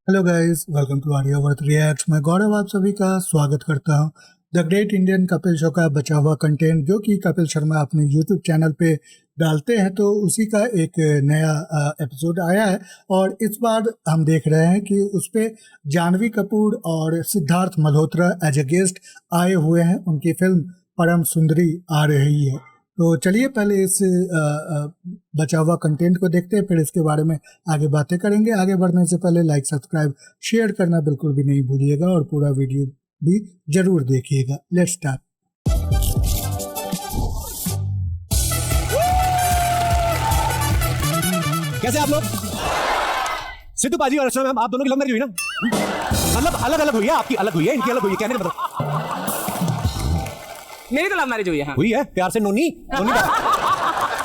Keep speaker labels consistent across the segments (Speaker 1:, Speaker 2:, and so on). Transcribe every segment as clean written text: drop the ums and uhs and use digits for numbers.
Speaker 1: Hello guys, welcome to Aryavart reacts. मैं गौरव आप सभी का स्वागत करता हूं the great Indian Kapil show का बचा हुआ कंटेंट जो कि कपिल शर्मा अपने यूट्यूब चैनल पे डालते हैं, तो उसी का एक नया एपिसोड आया है। और इस बार हम देख रहे हैं कि उस पे जानवी कपूर और Siddharth Malhotra as a guest आए हुए हैं। उनकी फिल्म परम सुंदरी आ रही है। तो चलिए पहले इस बचा हुआ कंटेंट को देखते हैं, फिर इसके बारे में आगे बातें करेंगे। आगे बढ़ने से पहले लाइक, सब्सक्राइब, शेयर करना बिल्कुल भी नहीं भूलिएगा और पूरा वीडियो भी जरूर देखिएगा। Let's start.
Speaker 2: कैसे आप लोग? सिद्धू पाजी और अर्चना मैम, आप दोनों की लव मैरिज हुई ना? मतलब अलग अलग हुई है, आपकी अलग हुई है, इनकी अलग हुई है, कहने का मतलब।
Speaker 3: मेरी तो लव मैरिज हुई है।
Speaker 2: हुई है प्यार से नोनी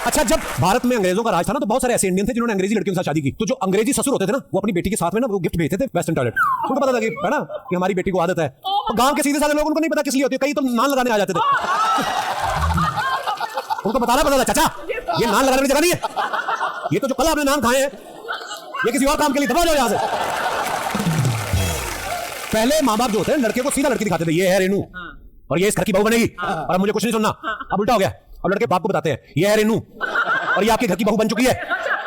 Speaker 2: अच्छा, जब भारत में अंग्रेजों का राज था ना, तो बहुत सारे ऐसे इंडियन थे जिन्होंने अंग्रेजी लड़कियों के साथ शादी की। तो जो अंग्रेजी ससुर होते थे ना, वो अपनी बेटी के साथ में ना वो गिफ्ट भेजते थे वेस्टर्न टॉयलेट। उनको पता था कि है ना कि हमारी बेटी को आदत है। और गांव के सीधे साधे लोग उनको नहीं पता किस लिए होती है, कई तो नान लगाने आ जाते थे। उनको बताना पता था, चाचा ये नान लगाने की जगह नहीं है, ये तो जो कल आपने नान खाए हैं ये किसी और काम के लिए, दबा जाओ यहां से। पहले माँ बाप जो होते हैं लड़के को सीधा लड़की दिखाते थे, ये है रेनू और ये इस घर की बहू बनेगी, और अब मुझे कुछ नहीं सुनना। अब उल्टा हो गया, अब लड़के बाप को बताते हैं ये है रेनू और ये आपके घर की बहू बन चुकी है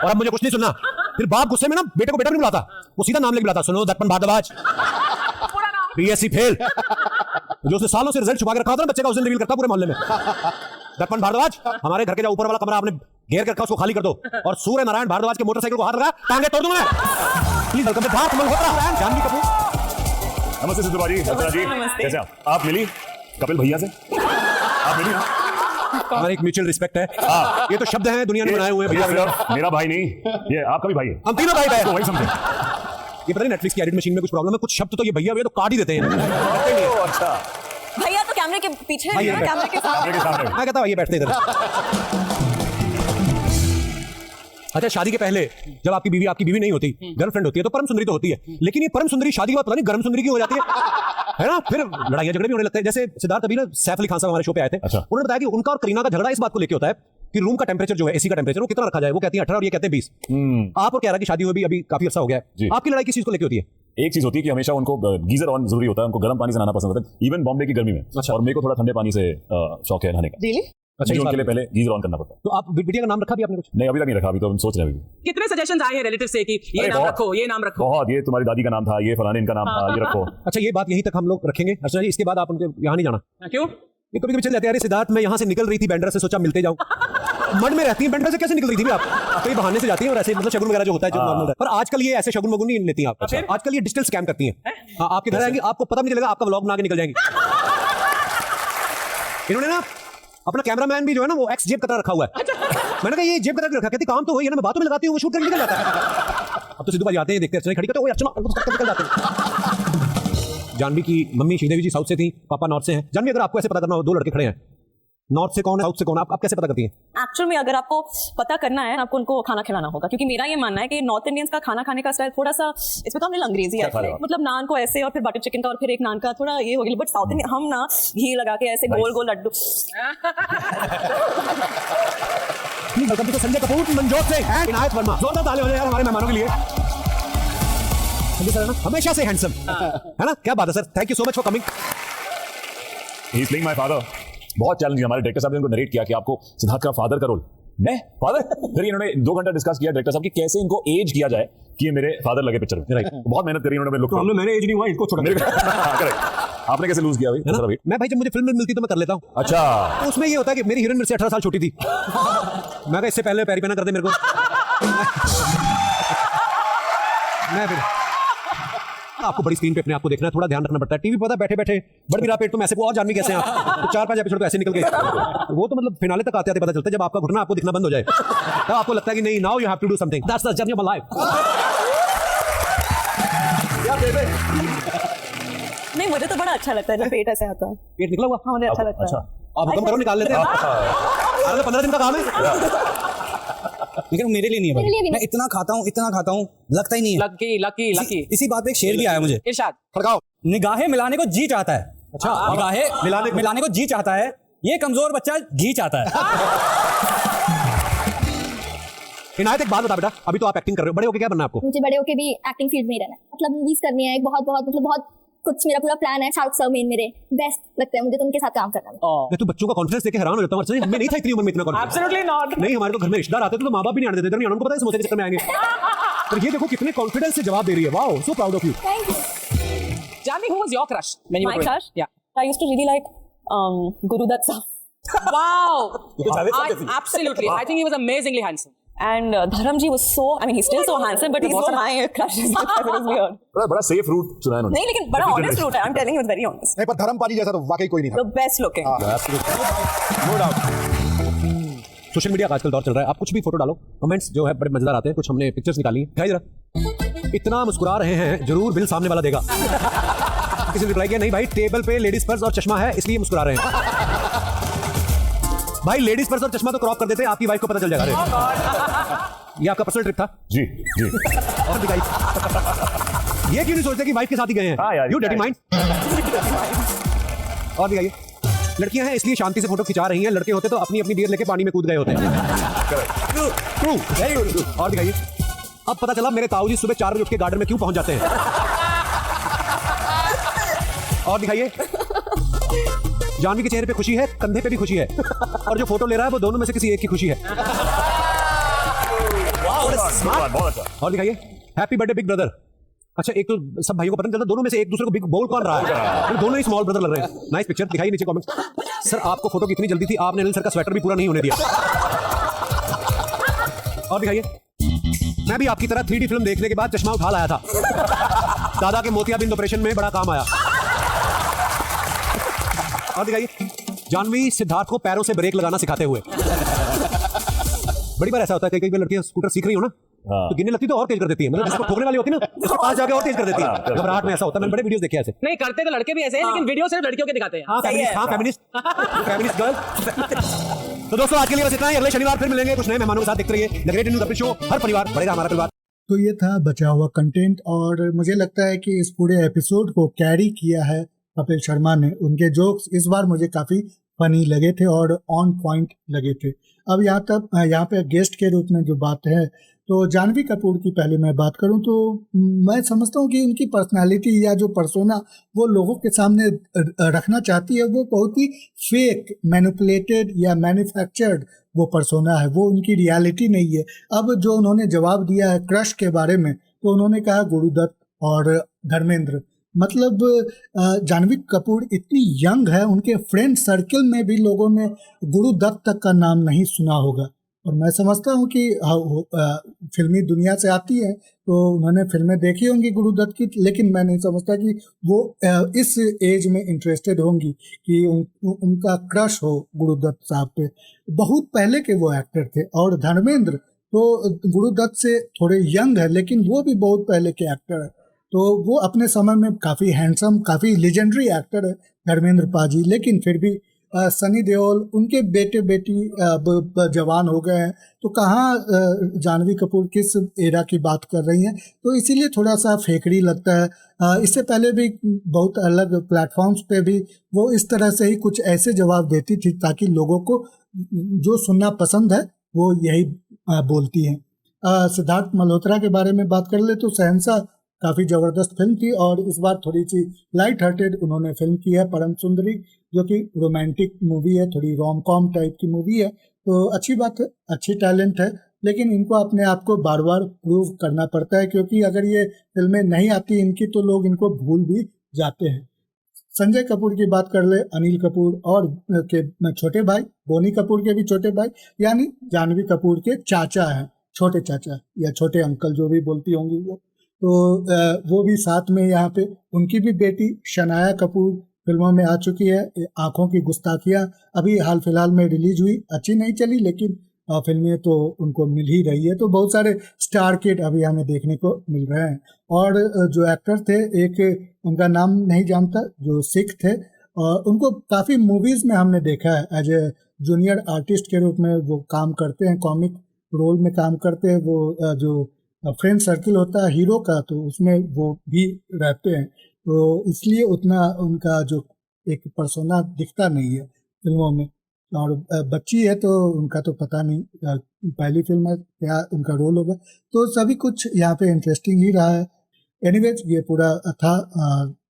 Speaker 2: और अब मुझे कुछ नहीं सुनना। फिर बाप गुस्से में ना बेटे को बेटा नहीं बुलाता, वो सीधा नाम लेके बुलाता, सुनो दर्पण भारद्वाज बीएससी फेल। जो उसने सालों से रिजल्ट छुपा के रखा था ना बच्चे का, उसे रिवील करता पूरे मोहल्ले में। दर्पण भारद्वाज, हमारे घर के जो ऊपर वाला कमरा आपने घेर कर रखा उसको खाली कर दो, और सूर्य नारायण भारद्वाज के मोटरसाइकिल को हाथ लगा टांगे तोड़ दूंगा मैं। Please welcome Siddharth Malhotra, Janhvi Kapoor.
Speaker 4: नमस्ते सिद्धू भाजी, अर्चना जी, कैसे आप मिली कपिल भैया से? आप मिली ना?
Speaker 2: हमारी एक म्यूचुअल रिस्पेक्ट है। ये तो शब्द हैं दुनिया ने बनाए हुए हैं भैया।
Speaker 4: मेरा भाई नहीं, ये आपका भी भाई है।
Speaker 2: हम तीनों भाई भाई
Speaker 4: तो वही समझे।
Speaker 2: ये पता नहीं नेटफ्लिक्स की एडिट मशीन में कुछ प्रॉब्लम है, कुछ शब्द तो ये भैया तो काट ही देते हैं।
Speaker 4: अच्छा,
Speaker 5: भैया तो कैमरे के पीछे है,
Speaker 2: भैया
Speaker 5: कैमरे के सामने।
Speaker 2: मैं कहता हूँ ये बैठते इधर। अच्छा, शादी के पहले जब आपकी बीवी नहीं होती, गर्लफ्रेंड होती है, तो परम सुंदरी तो होती है, लेकिन ये परम सुंदरी शादी के बाद पता नहीं गर्म सुंदरी क्यों हो जाती है ना? फिर लड़ाइयां झगड़े भी होने लगते हैं। जैसे सिद्धार्थ अभी ना सैफ अली खान साहब हमारे शो पे आए थे।
Speaker 4: अच्छा।
Speaker 2: उन्होंने बताया कि उनका और करीना का झगड़ा इस बात को लेकर होता है कि रूम का टेंपरेचर जो है, एसी का टेंपरेचर वो कितना रखा जाए। वो कहती है 18 और ये कहते हैं 20। आप और कह रहा है कि शादी हुई अभी काफी अर्सा हो गया है, आपकी लड़ाई किस चीज को लेकर होती है?
Speaker 4: एक चीज होती है कि हमेशा उनको गीजर ऑन जरूरी होता है, उनको गर्म पानी से नहाना पसंद होता है, इवन बॉम्बे की गर्मी में।
Speaker 2: अच्छा।
Speaker 4: और मेरे को थोड़ा ठंडे पानी से शौक है नहाने का।
Speaker 5: Really?
Speaker 2: अच्छा,
Speaker 4: उनके लिए पहले गीजर ऑन करना पड़ता है।
Speaker 2: तो आप बिटिया का नाम रखा भी आपने कुछ?
Speaker 4: नहीं, अभी तक नहीं रखा, अभी तो हम सोच रहे हैं। अभी
Speaker 3: कितने सजेशंस आए हैं रिलेटिव से कि ये
Speaker 4: अरे
Speaker 3: नाम
Speaker 4: बहुत।
Speaker 3: रखो, ये नाम रखो।
Speaker 4: बहुत, ये तुम्हारी दादी का नाम था, ये फलाने इनका नाम था, ये रखो।
Speaker 2: अच्छा, ये बात यहीं तक हम लोग रखेंगे अर्चना जी, इसके बाद आप उनके यहाँ नहीं जाना।
Speaker 3: क्यों?
Speaker 2: ये कभी कभी चल जाते हैं, अरे सिद्धार्थ मैं यहाँ से निकल रही थी बैंड्रा से, सोचा मिलते जाऊं। मड में रहती है, बैंड्रा से कैसे निकल रही थी भी आप? कई बहाने से जाती हैं और ऐसे मतलब शगुन वगैरह जो होता है, जो नॉर्मल है। पर आजकल ये ऐसे शगुन वगुन नहीं लेती आप।
Speaker 3: अच्छा।
Speaker 2: आजकल ये डिजिटल स्कैम करती हैं। हाँ, आपके घर आएंगी, आपको पता भी नहीं चलेगा, आपका व्लॉग बना के निकल जाएंगी। इन्होंने ना अपना कैमरामैन भी जो है ना वो एक्स जेब कतरा रखा हुआ है। मैंने कहा ये जेब कतरा रखा, कहती काम तो वही है ना, मैं बातों में लगाती हूँ, वो शूट करके निकल जाता है। अब तो सिद्धू भाई आते हैं, देखते हैं खड़ी करते हैं, अर्चना निकल जाते हैं। जानवी की मम्मी श्रीदेवी जी साउथ से थी, पापा नॉर्थ से हैं। जानवी, अगर आपको ऐसे पता करना हो, दो लड़के खड़े हैं, नॉर्थ से कौन है, साउथ से कौन है, आप कैसे पता करती हैं?
Speaker 5: एक्चुअल में अगर आपको पता करना है, आपको उनको खाना खिलाना होगा, क्योंकि मेरा ये मानना है कि नॉर्थ इंडियंस का खाना खाने का स्टाइल थोड़ा सा इसमें तो हमने अंग्रेजी है, मतलब नान को ऐसे और फिर बटर चिकन का और फिर एक नान का थोड़ा ये हो गया। बट साउथ इंडियन हम ना घी लगा के ऐसे गोल गोल लड्डू।
Speaker 2: वेलकम टू संजय कपूर, मनजोत से इनायत वर्मा। जोरदार ताली हो जाए यार हमारे मेहमानों के लिए। संजय सर है ना हमेशा से हैंडसम, है ना? क्या बात है sir, thank you so much for coming.
Speaker 4: He is playing my father. बहुत चैलेंजिंग, हमारे डायरेक्टर साहब ने उनको नरेट किया कि आपको सिद्धार्थ का फादर का रोल। मैं फादर? फिर इन्होंने 2 घंटा डिस्कस किया डायरेक्टर साहब की कैसे इनको एज किया जाए कि ये मेरे फादर लगे पिक्चर में। राइट, बहुत मेहनत करी इन्होंने। लुक
Speaker 2: हमने मैंने एज नहीं हुआ, इसको छोड़
Speaker 4: आपने कैसे लूज किया भाई?
Speaker 2: मैं भाई जब मुझे फिल्म मिलती तो मैं कर लेता हूँ।
Speaker 4: अच्छा,
Speaker 2: तो उसमें ये होता है कि मेरी हीरोइन मेरे से 18 साल छोटी थी। मैं कहा इससे पहले पैरी पहना कर दे मेरे को। मैं फिर आपको बड़ी स्क्रीन पे अपने आपको देखना है, थोड़ा ध्यान रखना पड़ता है। टीवी पता बैठे बैठे बड़ गिरा पेट, तुम ऐसे को और जानवी कैसे हैं आप? तो 4-5 एपिसोड तो ऐसे निकल गए। वो तो मतलब फिनाले तक आते आते पता चलता है, जब आपका घुटना आपको दिखना बंद हो जाए तब आपको लगता है कि नहीं, now you have to do something, that's the journey of my life.
Speaker 5: नहीं, मुझे तो बड़ा अच्छा लगता है जब पेट ऐसे आता है।
Speaker 2: पेट निकला हुआ?
Speaker 5: हाँ, मुझे अच्छा लगता है।
Speaker 2: आप हुक्म करो, निकाल लेते हैं। अरे 15 दिन का काम है।
Speaker 6: लेकिन मेरे लिए नहीं है भाई। मैं इतना खाता हूँ लगता ही नहीं है।
Speaker 3: Lucky lucky lucky.
Speaker 6: इसी बात पे एक शेर भी आया मुझे।
Speaker 3: इरशाद
Speaker 2: फड़काओ।
Speaker 6: निगाहें मिलाने को जी चाहता है। अच्छा, निगाहें मिलाने को जी चाहता है, ये कमजोर बच्चा घी चाहता है।
Speaker 2: इनायत एक बात बता बेटा, अभी तो आप एक्टिंग कर रहे हो, बड़े होके क्या बनना है आपको?
Speaker 7: मुझे बड़े होके भी एक्टिंग फील्ड में ही रहना है, मतलब मूवीज करनी है, एक बहुत बहुत मतलब बहुत कुछ मेरा पूरा प्लान है। शाहरुख सर मेन मेरे बेस्ट लगते हैं मुझे, तो उनके साथ काम करना है।
Speaker 3: Oh.
Speaker 2: मैं तो बच्चों का कॉन्फिडेंस देख के हैरान हो जाता हूँ। अर्चना जी, हमें नहीं था इतनी उम्र में इतना कॉन्फिडेंस।
Speaker 3: Absolutely not.
Speaker 2: नहीं, हमारे तो घर में रिश्तेदार आते थे तो माँ बाप भी नहीं आने देते थे, उनको पता है समोसे के चक्कर में आएंगे। पर ये देखो कितने कॉन्फिडेंस से जवाब दे रही है। Wow, so proud of you.
Speaker 7: Thank you.
Speaker 3: Janvi, who was your crush when you
Speaker 5: My
Speaker 3: were growing?
Speaker 5: crush?
Speaker 3: Yeah.
Speaker 5: I used to really like Guru Dutt sir.
Speaker 3: Wow. Absolutely. I think he was amazingly handsome.
Speaker 5: And Dharamji was so, I mean, he's still so handsome, but he's so my crush. It was weird.
Speaker 4: बड़ा safe root चुना है उन्होंने।
Speaker 5: नहीं, लेकिन बड़ा honest route है. I'm telling you, it's very honest.
Speaker 6: नहीं, पर धर्मपाली जैसा तो वाकई कोई नहीं था।
Speaker 5: The best looking.
Speaker 2: No doubt. Social media का आजकल दौर चल रहा है, आप कुछ भी फोटो डालो, कमेंट्स जो है बड़े मजेदार आते हैं। कुछ हमने पिक्चर्स निकाली हैं, दिखाई जरा। इतना मुस्कुरा रहे हैं, जरूर बिल सामने वाला देगा। किसी ने रिप्लाई किया, नहीं भाई, टेबल पे लेडीज पर्स और चश्मा है इसलिए मुस्कुरा रहे हैं। भाई लेडीज पर्स और चश्मा तो क्रॉप कर देते, आपकी वाइफ को पता चल जाएगा। ये आपका पर्सनल ट्रिप था?
Speaker 4: जी जी।
Speaker 2: और दिखाइए, ये क्यों नहीं सोचते कि वाइफ के साथ ही गए हैं?
Speaker 4: हाँ यार,
Speaker 2: यू डर्टी माइंड। और दिखाइए, लड़कियां हैं इसलिए शांति से फोटो खिंचा रही हैं, लड़के होते तो अपनी अपनी बियर लेके पानी में कूद गए होते हैं। True, very good. और दिखाइए, अब पता चला मेरे ताऊ जी सुबह 4 बजे उठ के गार्डन में क्यों पहुंच जाते हैं। और दिखाइए, जानवी के चेहरे पे खुशी है, कंधे पे भी खुशी है, और जो फोटो ले रहा है वो दोनों में से किसी एक की खुशी है।
Speaker 4: बहुत अच्छा।
Speaker 2: और दिखाइए, हैप्पी बर्थडे बिग ब्रदर। अच्छा, एक तो सब भाइयों को पता नहीं चलता दोनों में से एक दूसरे को बिग बोल कौन रहा है, दोनों ही स्मॉल ब्रदर लग रहे हैं। नाइस पिक्चर, दिखाइए नीचे कमेंट्स। सर आपको फोटो कितनी जल्दी थी, आपने अनिल सर का स्वेटर भी पूरा नहीं होने दिया। और दिखाइए, मैं भी आपकी तरह 3D फिल्म देखने के बाद चश्मा उठा लाया था, दादा के मोतियाबिंद ऑपरेशन में बड़ा काम आया। और दिखाइए, जानवी सिद्धार्थ को पैरों से ब्रेक लगाना सिखाते हुए। बड़ी बार ऐसा होता है, कई बार लड़कियां स्कूटर सीख रही हो ना, तो गिरने लगती तो और तेज कर देती है, मतलब जिसको ठोकने वाली होती है ना उसके पास जाके और तेज कर देती है। घबराहट में ऐसा होता है, मैंने बड़े वीडियोस देखे ऐसे।
Speaker 3: नहीं करते तो लड़के भी ऐसे हैं, लेकिन वीडियो सिर्फ लड़कियों के दिखाते हैं।
Speaker 2: हाँ, फेमिनिस्ट गर्ल। तो दोस्तों आज के लिए बस इतना ही, अगले शनिवार फिर मिलेंगे कुछ नए मेहमानों के साथ। देखते रहिए the great Indian Kapil show, हर परिवार बढ़ेगा हमारा परिवार।
Speaker 1: तो ये था बचा हुआ कंटेंट, और मुझे लगता है कि इस पूरे एपिसोड को कैरी किया है कपिल शर्मा ने। उनके जोक्स इस बार मुझे काफ़ी फनी लगे थे और ऑन पॉइंट लगे थे। अब यहाँ पे गेस्ट के रूप में जो बात है, तो जानवी कपूर की पहले मैं बात करूं तो मैं समझता हूं कि उनकी पर्सनालिटी या जो पर्सोना वो लोगों के सामने रखना चाहती है, वो बहुत ही फेक, मैनिपुलेटेड या मैन्युफैक्चर्ड वो पर्सोना है, वो उनकी रियलिटी नहीं है। अब जो उन्होंने जवाब दिया है क्रश के बारे में, तो उन्होंने कहा गुरुदत्त और धर्मेंद्र। मतलब जानवी कपूर इतनी यंग है, उनके फ्रेंड सर्कल में भी लोगों ने गुरुदत्त तक का नाम नहीं सुना होगा। और मैं समझता हूँ कि फिल्मी दुनिया से आती है तो उन्होंने फिल्में देखी होंगी गुरुदत्त की, लेकिन मैं नहीं समझता कि वो इस एज में इंटरेस्टेड होंगी कि उनका क्रश हो गुरुदत्त साहब पे। बहुत पहले के वो एक्टर थे। और धर्मेंद्र तो गुरुदत्त से थोड़े यंग है, लेकिन वो भी बहुत पहले के एक्टर है, तो वो अपने समय में काफ़ी हैंडसम, काफ़ी लेजेंडरी एक्टर है धर्मेंद्र पाजी। लेकिन फिर भी सनी देओल, उनके बेटे बेटी जवान हो गए हैं, तो कहाँ जानवी कपूर किस एरा की बात कर रही हैं, तो इसीलिए थोड़ा सा फेकड़ी लगता है। इससे पहले भी बहुत अलग प्लेटफॉर्म्स पे भी वो इस तरह से ही कुछ ऐसे जवाब देती थी ताकि लोगों को जो सुनना पसंद है वो यही बोलती हैं। सिद्धार्थ मल्होत्रा के बारे में बात कर ले तो शहंशाह काफ़ी ज़बरदस्त फिल्म थी, और इस बार थोड़ी सी लाइट हार्टेड उन्होंने फिल्म की है परम सुंदरी, जो कि रोमांटिक मूवी है, थोड़ी रोम कॉम टाइप की मूवी है। तो अच्छी बात है, अच्छी टैलेंट है, लेकिन इनको अपने आप को बार बार प्रूव करना पड़ता है, क्योंकि अगर ये फिल्में नहीं आती इनकी तो लोग इनको भूल भी जाते हैं। संजय कपूर की बात कर ले, अनिल कपूर और के छोटे भाई, बोनी कपूर के भी छोटे भाई, यानी जानवी कपूर के चाचा हैं, छोटे चाचा या छोटे अंकल जो भी बोलती होंगी वो भी साथ में यहाँ पे। उनकी भी बेटी शनाया कपूर फिल्मों में आ चुकी है। आंखों की गुस्ताखियाँ अभी हाल फिलहाल में रिलीज हुई, अच्छी नहीं चली, लेकिन फिल्में तो उनको मिल ही रही है। तो बहुत सारे स्टार किड अभी हमें देखने को मिल रहे हैं। और जो एक्टर थे, एक उनका नाम नहीं जानता, जो सिख थे, और उनको काफ़ी मूवीज़ में हमने देखा है एज ए जूनियर आर्टिस्ट के रूप में वो काम करते हैं, कॉमिक रोल में काम करते हैं। वो जो फ्रेंड सर्किल होता है हीरो का, तो उसमें वो भी रहते हैं, तो इसलिए उतना उनका जो एक पर्सोना दिखता नहीं है फिल्मों में। और बच्ची है तो उनका तो पता नहीं, पहली फिल्म है, क्या उनका रोल होगा। तो सभी कुछ यहाँ पे इंटरेस्टिंग ही रहा है। एनीवेज ये पूरा था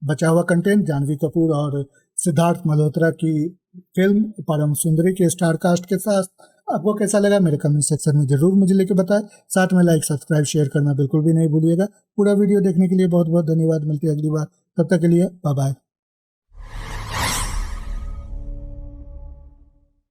Speaker 1: बचा हुआ कंटेंट, जानवी कपूर और सिद्धार्थ मल्होत्रा की फिल्म परम सुंदरी के स्टार कास्ट के साथ। आपको कैसा लगा मेरे कमेंट सेक्शन में जरूर मुझे लेके बताएं। साथ में लाइक सब्सक्राइब शेयर करना बिल्कुल भी नहीं भूलिएगा। पूरा वीडियो देखने के लिए बहुत बहुत धन्यवाद। मिलते हैं अगली बार, तब तक के लिए बाय बाय।